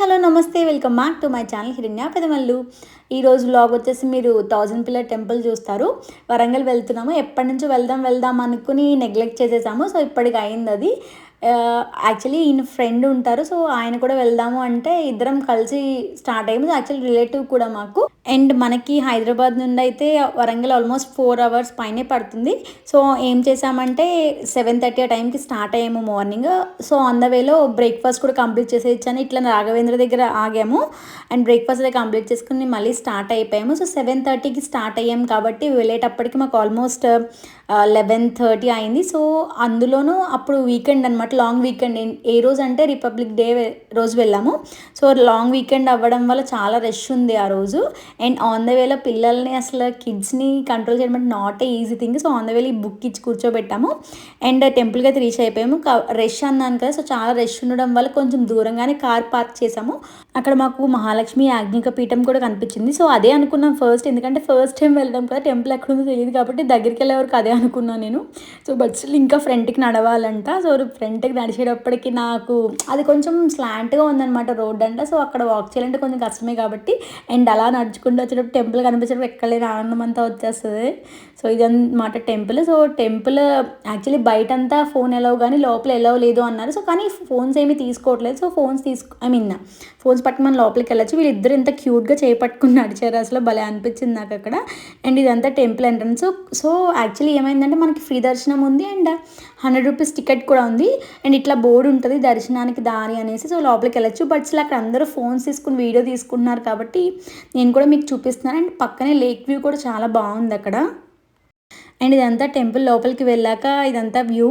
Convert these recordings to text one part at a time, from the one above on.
Hello నమస్తే welcome back to my channel హిరణ్య పెదమల్లు. ఈరోజు వ్లాగ్ వచ్చేసి మీరు 1000 పిల్లర్ టెంపుల్ చూస్తారు. వరంగల్ వెళ్తున్నాము. ఎప్పటి నుంచో వెళ్దాం వెళ్దాం అనుకుని నెగ్లెక్ట్ చేసేసాము. సో ఇప్పటికి అయింది అది. యాక్చువల్లీ ఈయన ఫ్రెండ్ ఉంటారు. సో ఆయన కూడా వెళ్దాము అంటే ఇద్దరం కలిసి స్టార్ట్ అయ్యాము. యాక్చువల్లీ రిలేటివ్ కూడా మాకు. అండ్ మనకి హైదరాబాద్ నుండి అయితే వరంగల్ ఆల్మోస్ట్ 4 hours పైనే పడుతుంది. సో ఏం చేసామంటే 7:30 ఆ టైంకి స్టార్ట్ అయ్యాము మార్నింగ్. సో ఆన్ ద వేలో బ్రేక్ఫాస్ట్ కూడా కంప్లీట్ చేసేయచ్చని ఇట్లా రాఘవేంద్ర దగ్గర ఆగాము. అండ్ బ్రేక్ఫాస్ట్ అయితే కంప్లీట్ చేసుకుని మళ్ళీ స్టార్ట్ అయిపోయాము. సో 7:30కి స్టార్ట్ అయ్యాము కాబట్టి వెళ్ళేటప్పటికి మాకు ఆల్మోస్ట్ 11:30 అయింది. సో అందులోనూ అప్పుడు వీకెండ్ అనమాట, లాంగ్ వీకెండ్. ఏ రోజు అంటే రిపబ్లిక్ డే రోజు వెళ్ళాము. సో లాంగ్ వీకెండ్ అవ్వడం వల్ల చాలా రష్ ఉంది ఆ రోజు. అండ్ ఆన్ ద వేలో పిల్లల్ని అసలు కిడ్స్ని కంట్రోల్ చేయడం అంటే not a easy thing. So on the వేలో ఈ బుక్ ఇచ్చి కూర్చోబెట్టాము. అండ్ టెంపుల్కి అయితే రీచ్ అయిపోయాము. రష్ అన్నాను కదా, సో చాలా రష్ ఉండడం వల్ల కొంచెం దూరంగానే కార్ పార్క్ చేసాము. అక్కడ మాకు మహాలక్ష్మి యాజ్ఞిక పీఠం కూడా కనిపించింది. సో అదే అనుకున్నాం ఫస్ట్, ఎందుకంటే ఫస్ట్ టైం వెళ్ళడం కదా, టెంపుల్ ఎక్కడుందో తెలియదు కాబట్టి దగ్గరికి వెళ్ళే వరకు అదే అనుకున్నాను నేను. సో బట్ స్టిల్ ఇంకా ఫ్రంట్కి నడవాలంట. సో ఫ్రంట్కి నడిచేటప్పటికి నాకు అది కొంచెం స్లాంట్గా ఉందన్నమాట రోడ్ అంట. సో అక్కడ వాక్ చేయాలంటే కొంచెం కష్టమే కాబట్టి, అండ్ అలా నడుచుకుంటూ వచ్చేటప్పుడు టెంపుల్ కనిపించేటప్పుడు ఎక్కలేని ఆనందం అంతా వచ్చేస్తుంది. సో ఇదన్నమాట టెంపుల్. సో టెంపుల్ యాక్చువల్లీ బయటంతా ఫోన్ ఎలవ్ కానీ లోపల ఎలవ్ లేదు అన్నారు. సో కానీ ఫోన్స్ ఏమీ తీసుకోవట్లేదు. సో ఫోన్స్ పట్టుకు మనం లోపలికి వెళ్ళచ్చు. వీళ్ళిద్దరు ఎంత క్యూట్గా చేపట్టుకుని నడిచారు, అసలు భలే అనిపించింది నాకు అక్కడ. అండ్ ఇదంతా టెంపుల్ ఎంట్రన్స్. సో యాక్చువల్లీ ఏమైందంటే మనకి ఫ్రీ దర్శనం ఉంది అండ్ 100 రూపీస్ టికెట్ కూడా ఉంది. అండ్ ఇట్లా బోర్డు ఉంటుంది దర్శనానికి దారి అనేసి. సో లోపలికి వెళ్ళచ్చు. బట్ అసలు అక్కడ అందరూ ఫోన్స్ తీసుకుని వీడియో తీసుకుంటున్నారు కాబట్టి నేను కూడా మీకు చూపిస్తున్నాను. అండ్ పక్కనే లేక్ వ్యూ కూడా చాలా బాగుంది అక్కడ. అండ్ ఇదంతా టెంపుల్ లోపలికి వెళ్ళాక ఇదంతా వ్యూ.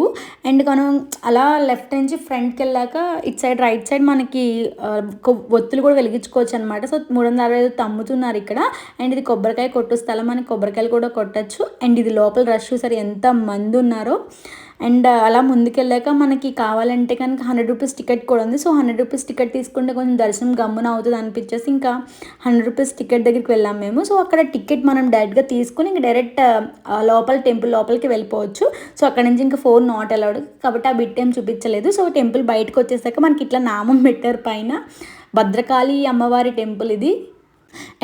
అండ్ మనం అలా లెఫ్ట్ నుంచి ఫ్రంట్కి వెళ్ళాక ఇటు సైడ్ రైట్ సైడ్ మనకి ఒత్తులు కూడా వెలిగించుకోవచ్చు అనమాట. సో 365 అమ్ముతున్నారు ఇక్కడ. అండ్ ఇది కొబ్బరికాయ కొట్టు స్థలం, మనకి కొబ్బరికాయలు కూడా కొట్టచ్చు. అండ్ ఇది లోపల రష్ చూసారు ఎంత మంది ఉన్నారో. అండ్ అలా ముందుకెళ్ళాక మనకి కావాలంటే కనుక 100 రూపీస్ టికెట్ కూడా ఉంది. సో 100 రూపీస్ టికెట్ తీసుకుంటే కొంచెం దర్శనం గమ్మున అవుతుంది అనిపించేసి ఇంకా 100 రూపీస్ టికెట్ దగ్గరికి వెళ్ళాం మేము. సో అక్కడ టికెట్ మనం డైరెక్ట్గా తీసుకుని ఇంక డైరెక్ట్ లోపల టెంపుల్ లోపలికి వెళ్ళిపోవచ్చు. సో అక్కడ నుంచి ఇంకా ఫోన్ నాట్ అలౌడ్ కాబట్టి ఆ బిట్ ఏం చూపించలేదు. సో టెంపుల్ బయటకు వచ్చేసాక మనకి ఇట్లా నామం పెట్టారు పైన, భద్రకాళి అమ్మవారి టెంపుల్ ఇది.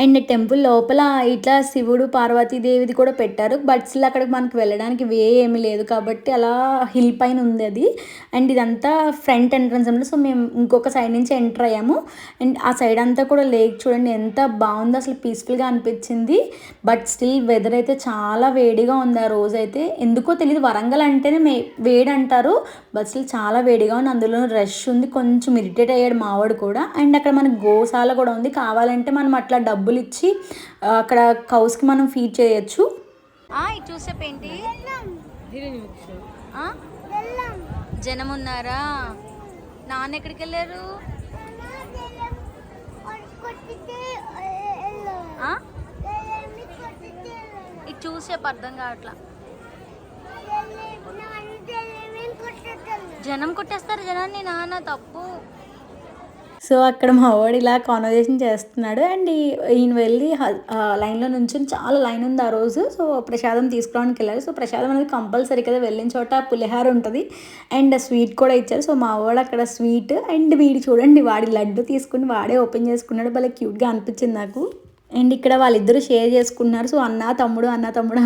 అండ్ టెంపుల్ లోపల ఇట్లా శివుడు పార్వతీదేవిది కూడా పెట్టారు. బట్ స్టిల్ అక్కడికి మనకు వెళ్ళడానికి వే ఏమీ లేదు కాబట్టి అలా హిల్ పైన ఉంది అది. అండ్ ఇదంతా ఫ్రంట్ ఎంట్రన్స్ అనమాట. సో మేము ఇంకొక సైడ్ నుంచి ఎంటర్ అయ్యాము. అండ్ ఆ సైడ్ అంతా కూడా లేక్ చూడండి ఎంత బాగుందో, అసలు పీస్ఫుల్గా అనిపించింది. బట్ స్టిల్ వెదర్ అయితే చాలా వేడిగా ఉంది ఆ రోజు అయితే. ఎందుకో తెలియదు, వరంగల్ అంటేనే వేడి అంటారు. బట్ స్టిల్ చాలా వేడిగా ఉంది. అందులో రష్ ఉంది. కొంచెం ఇరిటేట్ అయ్యాడు మావాడు కూడా. అండ్ అక్కడ మనకు గోశాల కూడా ఉంది. కావాలంటే మనం అట్లా డబ్బులు ఇచ్చి అక్కడ కౌస్కి మనం ఫీడ్ చేయొచ్చు. ఇది చూసేపు ఏంటి, జనం ఉన్నారా? నాన్న ఎక్కడికి వెళ్ళారు? ఇది చూసేపు అర్థం కావట్లా. జనం కొట్టేస్తారు జనాన్ని, నాన్న తప్పు. సో అక్కడ మా వాడు ఇలా కాన్వర్జేషన్ చేస్తున్నాడు. అండ్ ఈయన వెళ్ళి లైన్లో నుంచి చాలా లైన్ ఉంది ఆ రోజు. సో ప్రసాదం తీసుకోవడానికి వెళ్ళారు. సో ప్రసాదం అనేది కంపల్సరీ కదా, వెళ్ళిన చోట పులిహార ఉంటుంది అండ్ స్వీట్ కూడా ఇచ్చారు. సో మా వాడు అక్కడ స్వీట్ అండ్ వీడు చూడండి వాడి లడ్డు తీసుకుని వాడే ఓపెన్ చేసుకున్నాడు. భలే క్యూట్గా అనిపించింది నాకు. అండ్ ఇక్కడ వాళ్ళిద్దరూ షేర్ చేసుకున్నారు. సో అన్న తమ్ముడు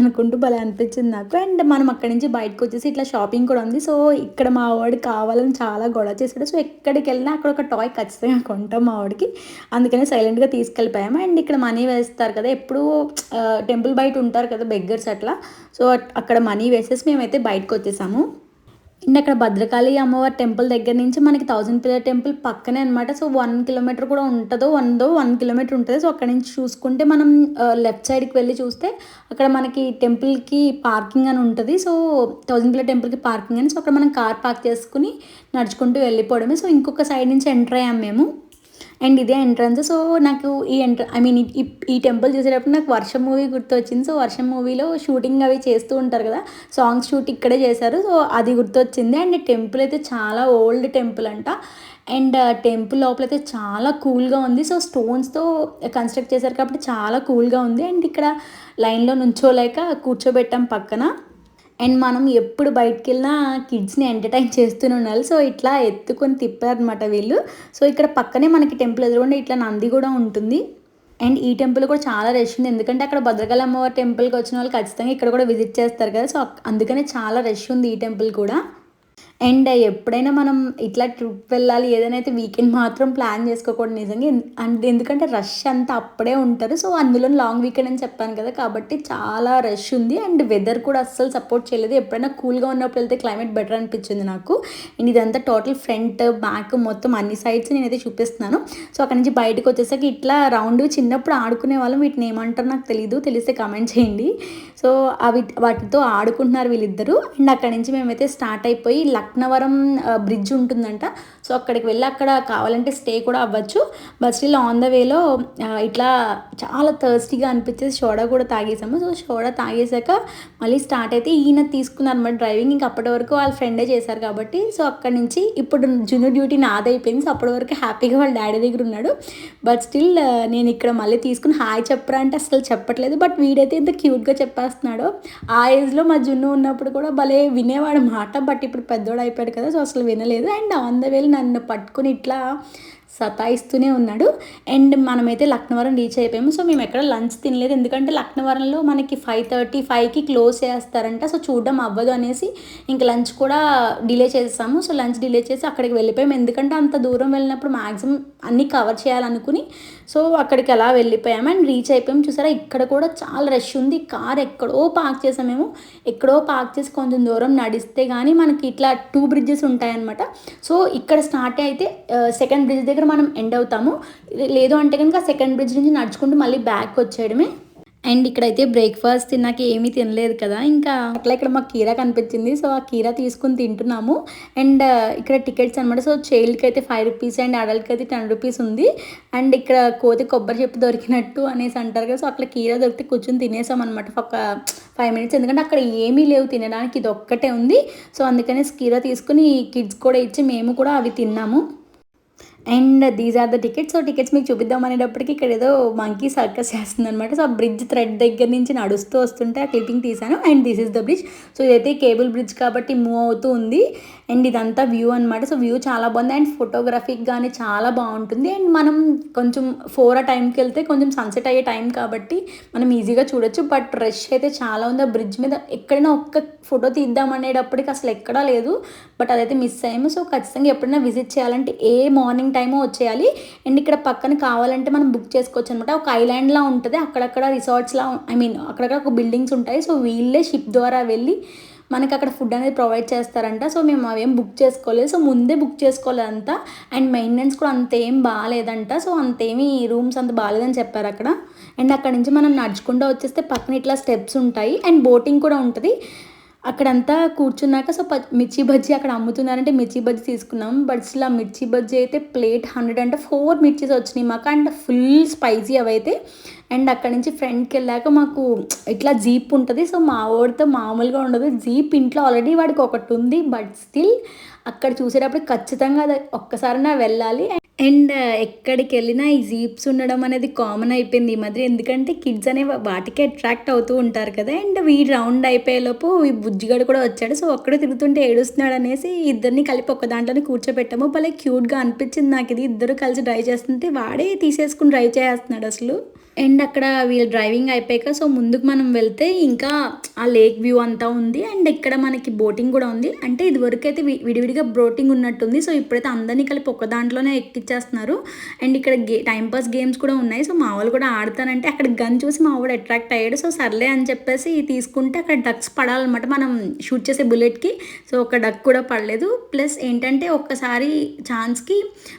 అనుకుంటూ భలే అనిపించింది నాకు. అండ్ మనం అక్కడి నుంచి బయటకు వచ్చేసి ఇట్లా షాపింగ్ కూడా ఉంది. సో ఇక్కడ మా వాడు కావాలని చాలా గొడవ చేశాడు. సో ఎక్కడికి వెళ్ళినా అక్కడ ఒక టాయ్ ఖచ్చితంగా కొంటాం మా వాడికి. అందుకని సైలెంట్గా తీసుకెళ్ళిపోయాము. అండ్ ఇక్కడ మనీ వేస్తారు కదా, ఎప్పుడు టెంపుల్ బయట ఉంటారు కదా బెగ్గర్స్ అట్లా. సో అక్కడ మనీ వేసేసి మేమైతే బయటకు వచ్చేసాము. అండ్ అక్కడ భద్రకాళి అమ్మవారి టెంపుల్ దగ్గర నుంచి మనకి 1000 పిల్లర్ టెంపుల్ పక్కనే అనమాట. సో 1 కిలోమీటర్ కూడా ఉంటుందో 1 కిలోమీటర్ ఉంటుంది. సో అక్కడ నుంచి చూసుకుంటే మనం లెఫ్ట్ సైడ్కి వెళ్ళి చూస్తే అక్కడ మనకి టెంపుల్కి పార్కింగ్ అని ఉంటుంది. సో 1000 పిల్లర్ టెంపుల్కి పార్కింగ్ అని. సో అక్కడ మనం కార్ పార్క్ చేసుకుని నడుచుకుంటూ వెళ్ళిపోవడమే. సో ఇంకొక సైడ్ నుంచి ఎంటర్ అయ్యాము మేము. అండ్ ఇదే ఎంట్రన్స్. సో నాకు ఈ టెంపుల్ చూసేటప్పుడు నాకు వర్షం మూవీ గుర్తొచ్చింది. సో వర్షం మూవీలో షూటింగ్ అవి చేస్తూ ఉంటారు కదా, సాంగ్స్ షూట్ ఇక్కడే చేశారు. సో అది గుర్తొచ్చింది. అండ్ టెంపుల్ అయితే చాలా ఓల్డ్ టెంపుల్ అంట. అండ్ టెంపుల్ లోపలైతే చాలా కూల్గా ఉంది. సో స్టోన్స్తో కన్స్ట్రక్ట్ చేశారు కాబట్టి చాలా కూల్గా ఉంది. అండ్ ఇక్కడ లైన్లో నుంచోలేక కూర్చోబెట్టాం పక్కన. అండ్ మనం ఎప్పుడు బయటికెళ్ళినా కిడ్స్‌ని ఎంటర్‌టైన్ చేస్తూనే ఉండాలి. సో, ఇట్లా ఎత్తుకొని తిప్పారనమాట వీళ్ళు. సో, ఇక్కడ పక్కనే మనకి టెంపుల్ ఎదురుగుండా ఇట్లా నంది గూడా ఉంటుంది. అండ్ ఈ టెంపుల్ కూడా చాలా రష్ ఉంది. ఎందుకంటే అక్కడ భద్రకాళి అమ్మవారి టెంపుల్‌కి వచ్చిన వాళ్ళు ఖచ్చితంగా ఇక్కడ కూడా విజిట్ చేస్తారు కదా! సో, అందుకనే చాలా రష్ ఉంది ఈ టెంపుల్ కూడా. అండ్ ఎప్పుడైనా మనం ఇట్లా ట్రిప్ వెళ్ళాలి ఏదైనా అయితే వీకెండ్ మాత్రం ప్లాన్ చేసుకోకూడదు నిజంగా. ఎందుకంటే రష్ అంతా అప్పుడే ఉంటారు. సో, అందులో లాంగ్ వీకెండ్ అని చెప్పాను కదా! కాబట్టి చాలా రష్ ఉంది. అండ్ వెదర్ కూడా అస్సలు సపోర్ట్ చేయలేదు. ఎప్పుడైనా కూల్‌గా ఉన్నప్పుడు వెళ్తే క్లైమేట్ బెటర్ అనిపించింది నాకు. అండ్ ఇదంతా టోటల్ ఫ్రంట్, బ్యాక్ మొత్తం అన్ని సైడ్స్ నేనైతే చూపిస్తున్నాను. సో, అక్కడి నుంచి బయటకు వచ్చేసరికి ఇట్లా రౌండ్ చిన్నప్పుడు ఆడుకునే వాళ్ళం. వీటిని ఏమంటారో నాకు తెలీదు. తెలిస్తే కామెంట్ చేయండి. సో, వాటితో ఆడుకుంటున్నారు వీళ్ళిద్దరూ. అండ్ అక్కడి నుంచి మేమైతే స్టార్ట్ అయిపోయి లక్నవరం బ్రిడ్జ్ ఉంటుందంట. సో, అక్కడికి వెళ్ళి అక్కడ కావాలంటే స్టే కూడా అవ్వచ్చు. బట్ స్టిల్ ఆన్ ద వేలో ఇట్లా చాలా థర్స్టీగా అనిపించేసి సోడా కూడా తాగేసాము. సో, సోడా తాగేసాక మళ్ళీ స్టార్ట్ అయితే ఈయన తీసుకున్నారన్నమాట డ్రైవింగ్. ఇంక అప్పటి వరకు వాళ్ళ ఫ్రెండే చేశారు కాబట్టి సో, అక్కడి నుంచి ఇప్పుడు జున్ను డ్యూటీ నాదైపోయింది. సో, అప్పటి వరకు హ్యాపీగా వాళ్ళ డాడీ దగ్గర ఉన్నాడు. బట్ స్టిల్ నేను ఇక్కడ మళ్ళీ తీసుకుని హాయ్ చెప్పరా అంటే అసలు చెప్పట్లేదు. బట్ వీడైతే ఎంత క్యూట్గా చెప్పేస్తున్నాడో. ఆ ఏజ్లో మా జున్ను ఉన్నప్పుడు కూడా భలే వినేవాడు మాట. బట్ ఇప్పుడు పెద్దోడు అయిపోయాడు కదా! సో, అసలు వినలేదు. అండ్ ఆన్ ద వేలో నన్ను పట్టుకొని ఇట్లా సతాయిస్తూనే ఉన్నాడు. అండ్ మనమైతే లక్నవరం రీచ్ అయిపోయాము. సో, మేము ఎక్కడ లంచ్ తినలేదు. ఎందుకంటే లక్నవరంలో మనకి 5:35కి క్లోజ్ చేస్తారంట. సో, చూడడం అవ్వదు అనేసి ఇంక లంచ్ కూడా డిలే చేసేసాము. సో, లంచ్ డిలే చేసి అక్కడికి వెళ్ళిపోయాము. ఎందుకంటే అంత దూరం వెళ్ళినప్పుడు మ్యాక్సిమం అన్నీ కవర్ చేయాలనుకుని సో, అక్కడికి అలా వెళ్ళిపోయాము. అండ్ రీచ్ అయిపోయాము. చూసారా ఇక్కడ కూడా చాలా రష్ ఉంది. కార్ ఎక్కడో పార్క్ చేసాము మేము. ఎక్కడో పార్క్ చేసి కొంచెం దూరం నడిస్తే కానీ మనకి ఇట్లా 2 బ్రిడ్జెస్ ఉంటాయన్నమాట. సో, ఇక్కడ స్టార్ట్ అయితే సెకండ్ బ్రిడ్జ్ దగ్గర మనం ఎండ్ అవుతాము. లేదు అంటే కనుక సెకండ్ బ్రిడ్జ్ నుంచి నడుచుకుంటూ మళ్ళీ బ్యాక్ వచ్చేయడమే. అండ్ ఇక్కడైతే బ్రేక్ఫాస్ట్ తిన్నాక ఏమీ తినలేదు కదా! ఇంకా అట్లా ఇక్కడ మాకు కీరా కనిపించింది. సో, ఆ కీరా తీసుకొని తింటున్నాము. అండ్ ఇక్కడ టికెట్స్ అనమాట. సో, చైల్డ్‌కి అయితే ₹5 అండ్ అడల్ట్‌కి అయితే ₹10 ఉంది. అండ్ ఇక్కడ కోతి కొబ్బరి చెప్పు దొరికినట్టు అనేసి అంటారు కదా! సో, అట్లా కీరా దొరికితే కూర్చొని తినేసాం అనమాట. ఒక 5 మినిట్స్. ఎందుకంటే అక్కడ ఏమీ లేవు తినడానికి. ఇది ఒక్కటే ఉంది. సో, అందుకనేసి కీరా తీసుకొని కిడ్స్ కూడా ఇచ్చి మేము కూడా అవి తిన్నాము. And these are the tickets. So, tickets మీకు చూపిద్దాం అనేటప్పటికి ఇక్కడ ఏదో మంకీ సర్కస్ చేస్తుందనమాట. సో, ఆ బ్రిడ్జ్ థ్రెడ్ దగ్గర నుంచి నడుస్తూ వస్తుంటే ఆ క్లిప్పింగ్ తీశాను. And this is the bridge. So, ఇదైతే కేబుల్ బ్రిడ్జ్ కాబట్టి మూవ్ అవుతూ ఉంది. అండ్ ఇదంతా వ్యూ అనమాట. సో, వ్యూ చాలా బాగుంది. అండ్ ఫోటోగ్రఫీకి కానీ చాలా బాగుంటుంది. అండ్ మనం కొంచెం 4 ఆ టైంకి వెళ్తే కొంచెం సన్సెట్ అయ్యే టైం కాబట్టి మనం ఈజీగా చూడొచ్చు. బట్ రష్ అయితే చాలా ఉంది. ఆ బ్రిడ్జ్ మీద ఎక్కడైనా ఒక్క ఫోటో తీద్దాం అనేటప్పటికి అసలు ఎక్కడా లేదు. బట్ అదైతే మిస్ అయ్యాము. సో, ఖచ్చితంగా ఎప్పుడైనా విజిట్ చేయాలంటే మార్నింగ్ టైమో వచ్చేయాలి. అండ్ ఇక్కడ పక్కన కావాలంటే మనం బుక్ చేసుకోవచ్చు అనమాట. ఒక ఐలాండ్లా ఉంటుంది. అక్కడక్కడ రిసార్ట్స్లా అక్కడక్కడ ఒక బిల్డింగ్స్ ఉంటాయి. సో, వీళ్ళే షిప్ ద్వారా వెళ్ళి మనకి అక్కడ ఫుడ్ అనేది ప్రొవైడ్ చేస్తారంట. సో, మేము అవేం బుక్ చేసుకోలేదు. సో, ముందే బుక్ చేసుకోలేదంతా. అండ్ మెయింటెనెన్స్ కూడా అంతేం బాగాలేదంట. సో, అంతేమీ రూమ్స్ అంత బాగాలేదని చెప్పారు అక్కడ. అండ్ అక్కడ నుంచి మనం నడుచుకుంటూ వచ్చేస్తే పక్కన ఇట్లా స్టెప్స్ ఉంటాయి. అండ్ బోటింగ్ కూడా ఉంటుంది. అక్కడంతా కూర్చున్నాక సో, మిర్చి బజ్జీ అక్కడ అమ్ముతున్నారంటే మిర్చి బజ్జీ తీసుకున్నాం. బట్ అసలు ఆ మిర్చి బజ్జీ అయితే ప్లేట్ 100 అంటే 4 మిర్చీస్ వచ్చినాయి మాకు. అండ్ ఫుల్ స్పైసీ అవైతే. అండ్ అక్కడి నుంచి ఫ్రంట్కి వెళ్ళాక మాకు ఇట్లా జీప్ ఉంటుంది. సో, మా వాడితో మామూలుగా ఉండదు. జీప్ ఇంట్లో ఆల్రెడీ వాడికి ఒకటి ఉంది. బట్ స్టిల్ అక్కడ చూసేటప్పుడు ఖచ్చితంగా అది ఒక్కసారైనా వెళ్ళాలి. అండ్ ఎక్కడికి వెళ్ళినా ఈ జీప్స్ ఉండడం అనేది కామన్ అయిపోయింది ఈ మధ్య. ఎందుకంటే కిడ్స్ అనే వాటికి అట్రాక్ట్ అవుతూ ఉంటారు కదా! అండ్ వీడు రౌండ్ అయిపోయేలోపు ఈ బుజ్జిగాడు కూడా వచ్చాడు. సో, ఒక్కడే తిరుగుతుంటే ఏడుస్తున్నాడు అనేసి ఇద్దరిని కలిపి ఒక దాంట్లోనే కూర్చోబెట్టాము. భలే క్యూట్గా అనిపించింది నాకు ఇది. ఇద్దరు కలిసి డ్రైవ్ చేస్తుంటే వాడే తీసేసుకుని డ్రైవ్ చేస్తున్నాడు అసలు. అండ్ అక్కడ వీళ్ళు డ్రైవింగ్ అయిపోయాక సో, ముందుకు మనం వెళ్తే ఇంకా ఆ లేక్ వ్యూ అంతా ఉంది. అండ్ ఇక్కడ మనకి బోటింగ్ కూడా ఉంది. అంటే ఇదివరకు అయితే విడివిడిగా బోటింగ్ ఉన్నట్టుంది. సో, ఇప్పుడైతే అందరినీ కలిపి ఒక దాంట్లోనే ఎక్కిచ్చేస్తున్నారు. అండ్ ఇక్కడ టైంపాస్ గేమ్స్ కూడా ఉన్నాయి. సో, మా వాళ్ళు కూడా ఆడతానంటే అక్కడ గన్ చూసి మా వాడు అట్రాక్ట్ అయ్యాడు. సో, సర్లే అని చెప్పేసి తీసుకుంటే అక్కడ డక్స్ పడాలన్నమాట మనం షూట్ చేసే బుల్లెట్కి. సో, ఒక డక్ కూడా పడలేదు. ప్లస్ ఏంటంటే ఒక్కసారి ఛాన్స్కి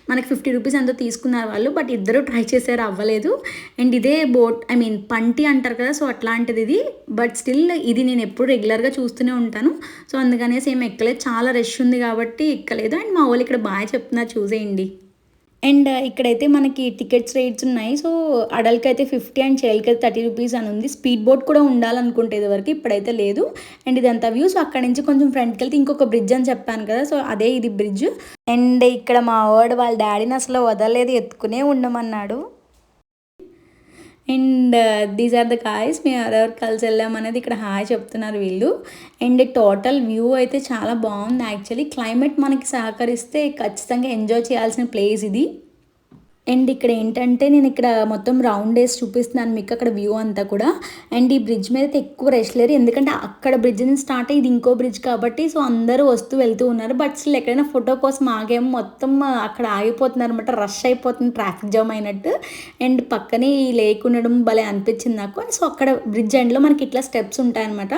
మనకి ₹50 ఎంతో తీసుకున్నారు వాళ్ళు. బట్ ఇద్దరు ట్రై చేశారు, అవ్వలేదు. అండ్ ఇదే బోట్ పంటి అంటారు కదా! సో, అట్లాంటిది ఇది. బట్ స్టిల్ ఇది నేను ఎప్పుడు రెగ్యులర్గా చూస్తూనే ఉంటాను. సో, అందుకనేసి ఏమి ఎక్కలేదు. చాలా రష్ ఉంది కాబట్టి ఎక్కలేదు. అండ్ మా వాళ్ళు ఇక్కడ బాగా చెప్తున్నారు చూసేయండి. అండ్ ఇక్కడైతే మనకి టికెట్స్ రేట్స్ ఉన్నాయి. సో, అడల్ట్‌కి అయితే 50 అండ్ చైల్డ్‌కి అయితే ₹30 అని ఉంది. స్పీడ్ బోట్ కూడా ఉండాలనుకుంటే ఇదివరకు, ఇప్పుడైతే లేదు. అండ్ ఇదంతా వ్యూ. సో, అక్కడి నుంచి కొంచెం ఫ్రంట్‌కి వెళ్తే ఇంకొక బ్రిడ్జ్ అని చెప్పాను కదా! సో, అదే ఇది బ్రిడ్జ్. అండ్ ఇక్కడ మా వాడు వాళ్ళ డాడీని అసలు వదలలేదు, ఎత్తుకునే ఉండమన్నాడు. And these are the guys మేము ఎవరెవరు కలిసి వెళ్ళామనేది ఇక్కడ హాయ్ చెప్తున్నారు వీళ్ళు. అండ్ టోటల్ వ్యూ అయితే చాలా బాగుంది. యాక్చువల్లీ క్లైమేట్ మనకి సహకరిస్తే ఖచ్చితంగా ఎంజాయ్ చేయాల్సిన ప్లేస్ ఇది. అండ్ ఇక్కడ ఏంటంటే నేను ఇక్కడ మొత్తం రౌండ్ వేసి చూపిస్తున్నాను మీకు అక్కడ వ్యూ అంతా కూడా. అండ్ ఈ బ్రిడ్జ్ మీద అయితే ఎక్కువ రష్ లేరు, ఎందుకంటే అక్కడ బ్రిడ్జ్ నుంచి స్టార్ట్ అయ్యి ఇది ఇంకో బ్రిడ్జ్ కాబట్టి సో అందరూ వస్తూ వెళ్తూ ఉన్నారు. బట్ స్టిల్ ఎక్కడైనా ఫోటో కోసం ఆగేమో మొత్తం అక్కడ ఆగిపోతున్నారు అనమాట, రష్ అయిపోతుంది ట్రాఫిక్ జామ్ అయినట్టు. అండ్ పక్కనే ఈ లేక్ ఉండడం భలే అనిపించింది నాకు. సో అక్కడ బ్రిడ్జ్ ఎండ్లో మనకి ఇట్లా స్టెప్స్ ఉంటాయన్నమాట.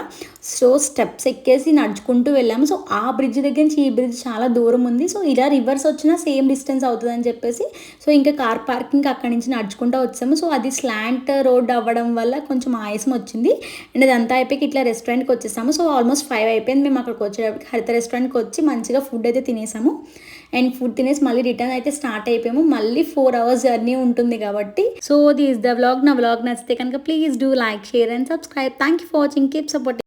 సో స్టెప్స్ ఎక్కేసి నడుచుకుంటూ వెళ్ళాము. సో ఆ బ్రిడ్జ్ దగ్గర నుంచి ఈ బ్రిడ్జ్ చాలా దూరం ఉంది. సో ఇలా రివర్స్ వచ్చినా సేమ్ డిస్టెన్స్ అవుతుందని చెప్పేసి సో ఇంకా కార్ పార్కింగ్ అక్కడి నుంచి నడుచుకుంటూ వచ్చాము. సో అది స్లాంట్ రోడ్ అవ్వడం వల్ల కొంచెం ఆయాసం వచ్చింది. అండ్ అదంతా అయిపోయి ఇట్లా రెస్టారెంట్కి వచ్చేసాము. సో ఆల్మోస్ట్ 5 అయిపోయింది మేము అక్కడికి వచ్చేటప్పటికి. హరిత రెస్టారెంట్కి వచ్చి మంచిగా ఫుడ్ అయితే తినేసాము. అండ్ ఫుడ్ తినేసి మళ్ళీ రిటర్న్ అయితే స్టార్ట్ అయిపోయాము. మళ్ళీ 4 hours జర్నీ ఉంటుంది కాబట్టి. So this the vlog. నా వ్లాగ్ నచ్చితే కనుక please do like, share and subscribe. Thank you for watching. Keep supporting.